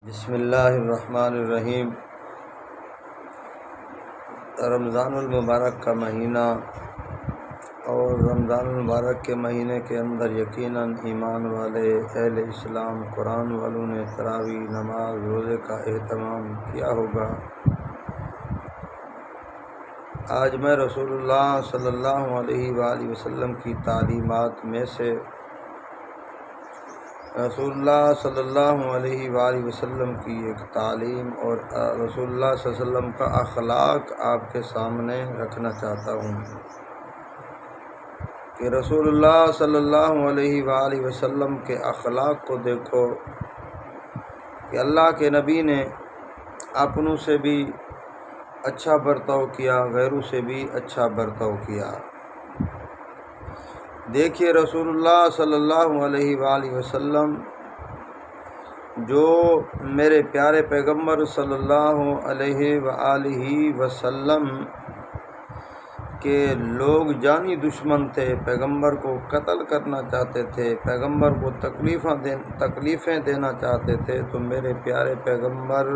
بسم اللہ الرحمن الرحیم۔ رمضان المبارک کا مہینہ اور رمضان المبارک کے مہینے کے اندر یقیناً ایمان والے اہل اسلام قرآن والوں نے تراویح نماز روزے کا اہتمام کیا ہوگا۔ آج میں رسول اللہ صلی اللہ علیہ وآلہ وسلم کی تعلیمات میں سے رسول اللہ صلی اللہ علیہ وآلہ وسلم کی ایک تعلیم اور رسول اللہ صلی اللہ علیہ وسلم کا اخلاق آپ کے سامنے رکھنا چاہتا ہوں کہ رسول اللہ صلی اللہ علیہ وآلہ وسلم کے اخلاق کو دیکھو کہ اللہ کے نبی نے اپنوں سے بھی اچھا برتاؤ کیا، غیروں سے بھی اچھا برتاؤ کیا۔ دیکھیے رسول اللہ صلی اللہ علیہ وآلہ وسلم جو میرے پیارے پیغمبر صلی اللہ علیہ وآلہ وسلم کے لوگ جانی دشمن تھے، پیغمبر کو قتل کرنا چاہتے تھے، پیغمبر کو تکلیفیں دینا چاہتے تھے، تو میرے پیارے پیغمبر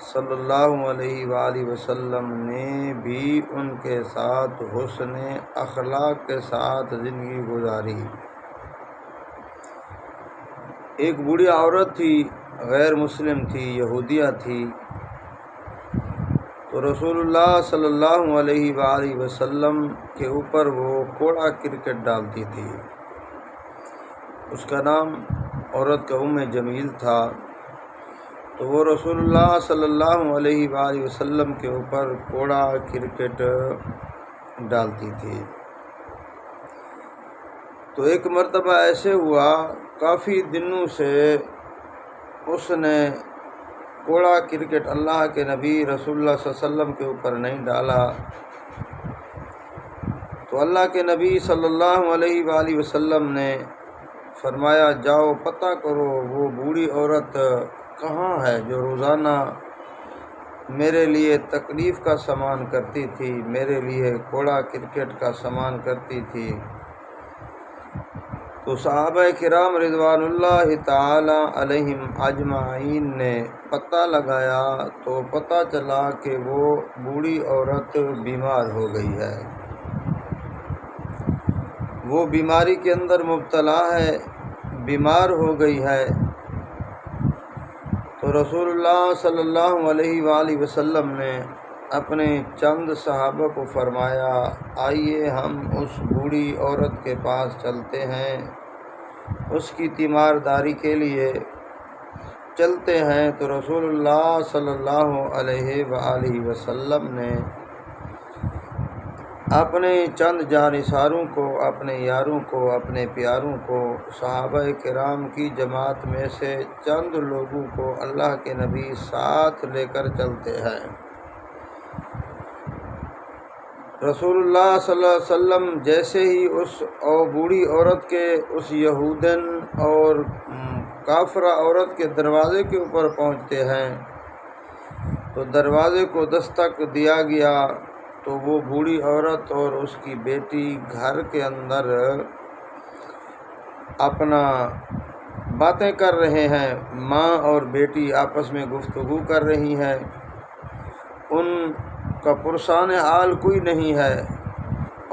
صلی اللہ علیہ وآلہ وسلم نے بھی ان کے ساتھ حسن اخلاق کے ساتھ زندگی گزاری۔ ایک بوڑھی عورت تھی، غیر مسلم تھی، یہودیہ تھی، تو رسول اللہ صلی اللہ علیہ وآلہ وسلم کے اوپر وہ کوڑا کرکٹ ڈالتی تھی۔ اس کا نام عورت کا جمیل تھا، تو وہ رسول اللہ صلی اللہ علیہ وآلہ وسلم کے اوپر کوڑا کرکٹ ڈالتی تھی۔ تو ایک مرتبہ ایسے ہوا، کافی دنوں سے اس نے کوڑا کرکٹ اللہ کے نبی رسول اللہ صلی اللہ علیہ وسلم کے اوپر نہیں ڈالا، تو اللہ کے نبی صلی اللہ علیہ وآلہ وسلم نے فرمایا جاؤ پتہ کرو وہ بوڑھی عورت کہاں ہے جو روزانہ میرے لیے تکلیف کا سامان کرتی تھی، میرے لیے کوڑا کرکٹ کا سامان کرتی تھی۔ تو صحابہ کرام رضوان اللہ تعالی علیہم اجمعین نے پتہ لگایا تو پتہ چلا کہ وہ بوڑھی عورت بیمار ہو گئی ہے، وہ بیماری کے اندر مبتلا ہے، بیمار ہو گئی ہے۔ تو رسول اللہ صلی اللہ علیہ وآلہ وسلم نے اپنے چند صحابہ کو فرمایا آئیے ہم اس بوڑھی عورت کے پاس چلتے ہیں، اس کی تیمارداری کے لیے چلتے ہیں۔ تو رسول اللہ صلی اللہ علیہ وآلہ وسلم نے اپنے چند جانثاروں کو، اپنے یاروں کو، اپنے پیاروں کو، صحابہ کرام کی جماعت میں سے چند لوگوں کو اللہ کے نبی ساتھ لے کر چلتے ہیں۔ رسول اللہ صلی اللہ علیہ وسلم جیسے ہی اس بوڑھی عورت کے، اس یہودن اور کافرہ عورت کے دروازے کے اوپر پہنچتے ہیں تو دروازے کو دستک دیا گیا، تو وہ بوڑھی عورت اور اس کی بیٹی گھر کے اندر اپنا باتیں کر رہے ہیں، ماں اور بیٹی آپس میں گفتگو کر رہی ہیں، ان کا پرسان حال کوئی نہیں ہے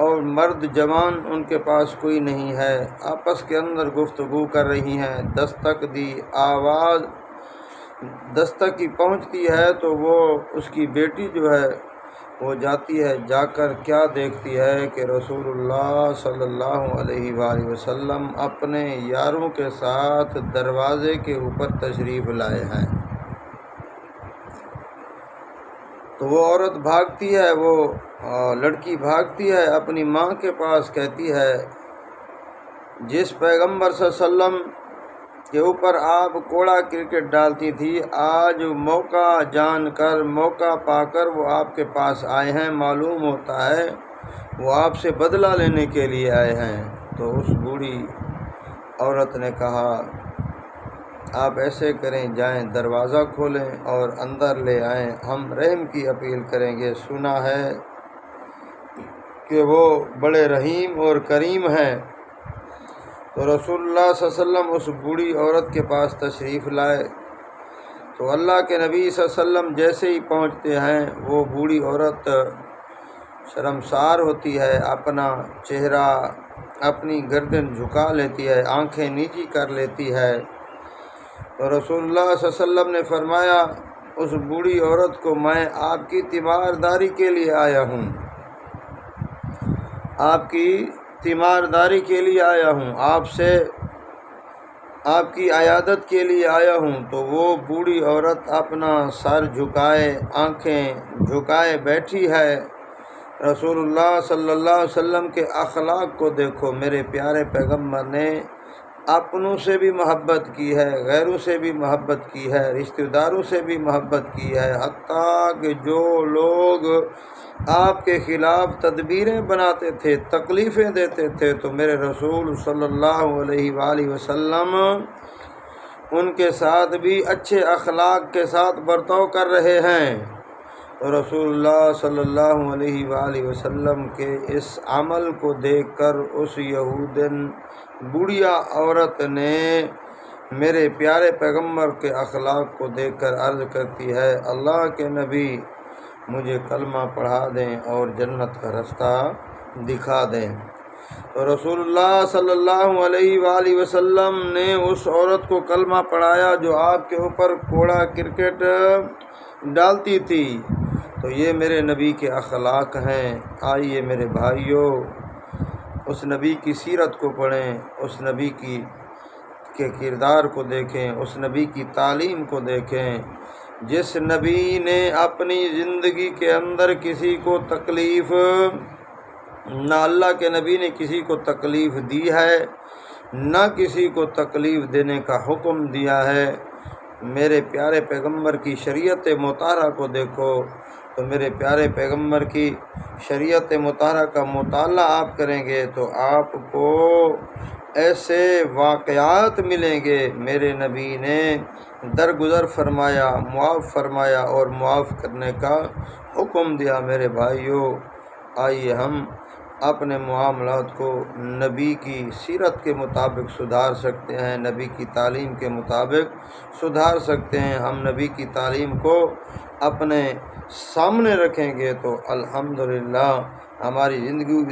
اور مرد جوان ان کے پاس کوئی نہیں ہے، آپس کے اندر گفتگو کر رہی ہیں۔ دستک دی، آواز دستک کی پہنچتی ہے تو وہ اس کی بیٹی جو ہے وہ جاتی ہے، جا کر کیا دیکھتی ہے کہ رسول اللہ صلی اللہ علیہ وآلہ وسلم اپنے یاروں کے ساتھ دروازے کے اوپر تشریف لائے ہیں۔ تو وہ عورت بھاگتی ہے، وہ لڑکی بھاگتی ہے اپنی ماں کے پاس، کہتی ہے جس پیغمبر صلی اللہ علیہ وسلم کے اوپر آپ کوڑا کرکٹ ڈالتی تھی، آج موقع جان کر، موقع پا کر وہ آپ کے پاس آئے ہیں، معلوم ہوتا ہے وہ آپ سے بدلہ لینے کے لیے آئے ہیں۔ تو اس بوڑھی عورت نے کہا آپ ایسے کریں، جائیں دروازہ کھولیں اور اندر لے آئیں، ہم رحم کی اپیل کریں گے، سنا ہے کہ وہ بڑے رحیم اور کریم ہیں۔ تو رسول اللہ صلی اللہ علیہ وسلم اس بوڑھی عورت کے پاس تشریف لائے تو اللہ کے نبی صلی اللہ علیہ وسلم جیسے ہی پہنچتے ہیں وہ بوڑھی عورت شرمسار ہوتی ہے، اپنا چہرہ اپنی گردن جھکا لیتی ہے، آنکھیں نیچی کر لیتی ہے۔ تو رسول اللہ صلی اللہ علیہ وسلم نے فرمایا اس بوڑھی عورت کو، میں آپ کی تیمارداری کے لیے آیا ہوں، آپ کی تیمارداری کے لیے آیا ہوں، آپ سے آپ کی عیادت کے لیے آیا ہوں۔ تو وہ بوڑھی عورت اپنا سر جھکائے، آنکھیں جھکائے بیٹھی ہے۔ رسول اللہ صلی اللہ علیہ وسلم کے اخلاق کو دیکھو، میرے پیارے پیغمبر نے اپنوں سے بھی محبت کی ہے، غیروں سے بھی محبت کی ہے، رشتہ داروں سے بھی محبت کی ہے، حتیٰ کہ جو لوگ آپ کے خلاف تدبیریں بناتے تھے، تکلیفیں دیتے تھے، تو میرے رسول صلی اللہ علیہ وآلہ وسلم ان کے ساتھ بھی اچھے اخلاق کے ساتھ برتاؤ کر رہے ہیں۔ تو رسول اللہ صلی اللہ علیہ وآلہ وسلم کے اس عمل کو دیکھ کر اس یہودن بوڑھیا عورت نے میرے پیارے پیغمبر کے اخلاق کو دیکھ کر عرض کرتی ہے، اللہ کے نبی مجھے کلمہ پڑھا دیں اور جنت کا رستہ دکھا دیں۔ تو رسول اللہ صلی اللہ علیہ وآلہ وسلم نے اس عورت کو کلمہ پڑھایا جو آپ کے اوپر کوڑا کرکٹ ڈالتی تھی۔ تو یہ میرے نبی کے اخلاق ہیں۔ آئیے میرے بھائیوں، اس نبی کی سیرت کو پڑھیں، اس نبی کے کردار کو دیکھیں، اس نبی کی تعلیم کو دیکھیں، جس نبی نے اپنی زندگی کے اندر کسی کو تکلیف، نہ اللہ کے نبی نے کسی کو تکلیف دی ہے، نہ کسی کو تکلیف دینے کا حکم دیا ہے۔ میرے پیارے پیغمبر کی شریعت مطہرہ کو دیکھو، تو میرے پیارے پیغمبر کی شریعت مطہرہ کا مطالعہ آپ کریں گے تو آپ کو ایسے واقعات ملیں گے۔ میرے نبی نے درگزر فرمایا، معاف فرمایا اور معاف کرنے کا حکم دیا۔ میرے بھائیوں، آئیے ہم اپنے معاملات کو نبی کی سیرت کے مطابق سدھار سکتے ہیں، نبی کی تعلیم کے مطابق سدھار سکتے ہیں۔ ہم نبی کی تعلیم کو اپنے سامنے رکھیں گے تو الحمدللہ ہماری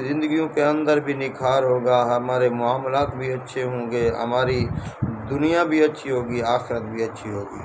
زندگیوں کے اندر بھی نکھار ہوگا، ہمارے معاملات بھی اچھے ہوں گے، ہماری دنیا بھی اچھی ہوگی، آخرت بھی اچھی ہوگی۔